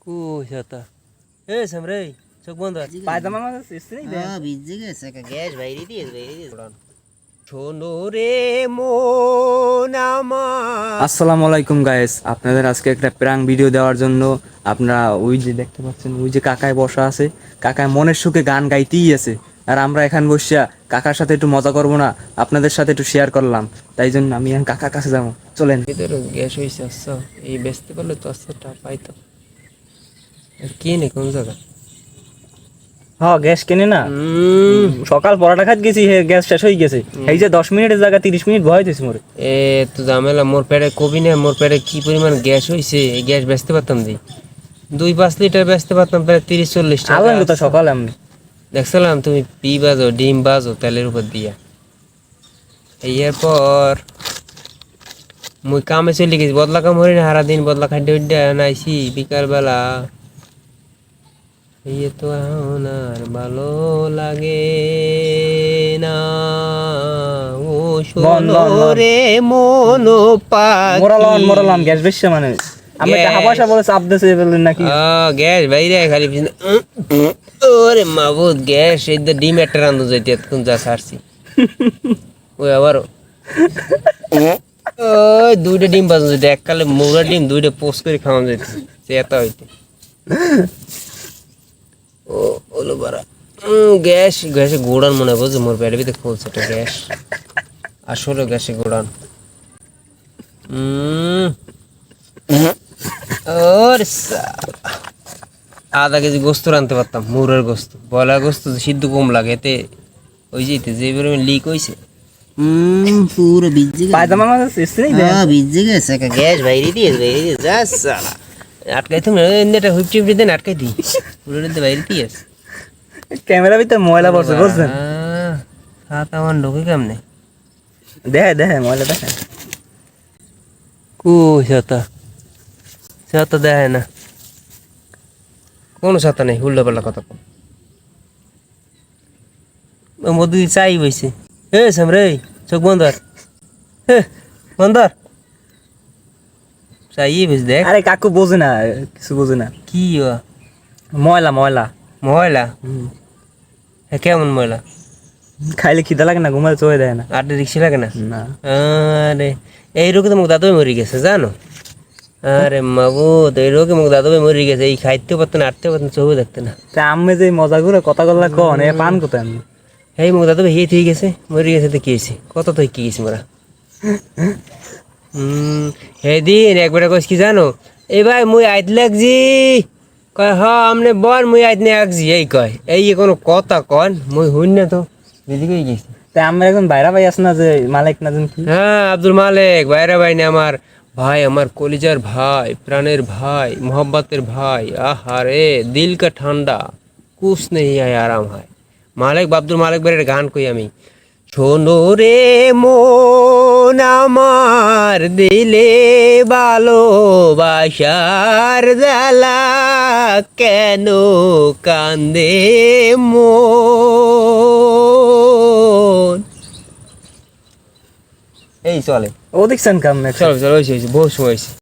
কুশতা এ সামরে চোখ বন্ধ পায়জামা আমার ইস্ত্রি দে ভিজে গেছে গ্যাস বাইরে দিয়ে শোনো রে মন আমার। আসসালামু আলাইকুম গাইস, আপনাদের আজকে একটা প্র্যাঙ্ক ভিডিও দেওয়ার জন্য আপনারা ওই যে দেখতে পাচ্ছেন ওই যে কাকায় বসা আছে, কাকায় মনের সুখে গান গাইতেই আছে। আর আমরা এখান বসিয়া কাকার সাথে একটু মজা করবো না, আপনাদের সাথে একটু শেয়ার করলাম, তাই জন্য আমি এখন কাকার কাছে যাবো, চলেন। ভিতরে গ্যাস হয়েছে আচ্ছা এই বেচতে পারলে তো আচ্ছা পাইতো কি নেই কোন জায়গা হ্যাঁ গ্যাস কিনে না, সকাল পরোটা খাত গেছি, গ্যাস শেষ হয়ে গেছে। এই যে 10 মিনিটের জায়গা 30 মিনিট ভয় দিয়েছি মোরে। এ তো ঝামেলা মোর পেটে কবি না, মোর পেটে কি পরিমাণ গ্যাস হয়েছে, এই গ্যাস বেচতে পারতাম দি 2-5 লিটার বেচতে পারতাম প্রায় 30-40 টাকা। আলাম তো সকালে আমি দেখছিলাম তুমি পি বাজো ডিম বাজো তেলের উপর দিয়া। এরপর মুই কামে চলে গেছি, বদলা কাম হরি না, সারা দিন বদলা খাদ্য নাইছি বিকাল বেলা। এই তো এখন আর ভালো লাগে না, ও শোনো রে মন মোরালাম গ্যাস বেশি মানে আমি টাকা পয়সা বলে চাপ দিয়েছে বললেন নাকি? গ্যাস বাইরে খালি ওরে মাবুদ গ্যাস এই ডিম একটা রান্ধু যাইতে এতক্ষণ যা ছাড়ছি ওই আবারও ওই 2টা ডিম বাজানো যেত, এককালে মোরা ডিম 2টা পোস্ট করে খাওয়ানো যেত, সে এত হইতে ও ওলো বারা গ্যাস গ্যাসে গোড়ান মনে হয়, বুঝছো মোর পেটের ভিতরে খুলছে একটা গ্যাস, আসলে গ্যাসে গোড়ান। ওরে আধা কেজি গোস্ত রানতে পারতাম, মুরের গোস্ত, বয়লার গোস্ত সিদ্ধ কম লাগে, এতে ওই যেতে যে পরিমাণ লিক হয়েছে পুরো ভিজে গেছে পায়জামা আমার ইস্ত্রি দে ভিজে গেছে গ্যাস বাইরে দিয়ে যা সালা আটকাই তুমি এটা হুইপ দেন আটকাই দিই পুরো বাইরে দিয়ে ক্যামেরা ভিতরে ময়লা পড়ছে বুঝছেন? হাত আমার ঢোকে কেমনে দেখে ময়লা দেখে ছাতা ছাতা দেখায় না, কোনো ছাতা নেই, উল্টা পাল্টা কথা কম মধ্যে চাই বইছে। হে সামরে চোখ বন্ধর, হে বন্ধর চাই বেশ দেখ। আরে কাকু বোঝে না, কিছু বোঝে না। কি ময়লা ময়লা ময়লা? হ্যাঁ কেমন ময়লা? খাইলে খিদা লাগে না, ঘুমালে চলে দেয় না। আর রিক্সা লাগে না? না আরে এই রোগে তো মুখ দাদু মরে গেছে জানো? আরে মাবুদ এই রোগে মুখ দাদু মরে গেছে, এই খাইতেও পারতো না, আটতেও পারতো না, চোখও দেখতে না। তা আমি যে মজা করে কথা বললা কন এ পান কোথায় আমি? এই মুখ দাদু হিয়ে ঠিক গেছে, মরে গেছে তো কি হয়েছে, কত তো কি গেছি মোরা। দিন একবার কইস কি জানো, এই ভাই মুই আইত লাগছি, কয় হ আমনে বল মুই আইত নিয়ে আসছি, এই কয় এই কোনো কথা কন মুই হইন না তো বেদিকে গেছি। তা আমার এখন বাইরা ভাই আছে না যে মালিক না জানি কি? হ্যাঁ আব্দুল মালিক বাইরে ভাই না, আমার ভাই, আমার কলিজার ভাই, প্রাণের ভাই, মোহব্বতের ভাই। আহারে দিল কা ঠান্ডা কুছ নেই আয় আরাম হয় মালিক। আব্দুল মালিক ভাইয়ের গান কই আমি, শোনো রে মন আমার দিলে ভালোবাসার জ্বালা কেন কান্দে মন। এই চলে ও দেখছেন কাম চলো চলো, হয়েছে বহু সময় হয়েছে।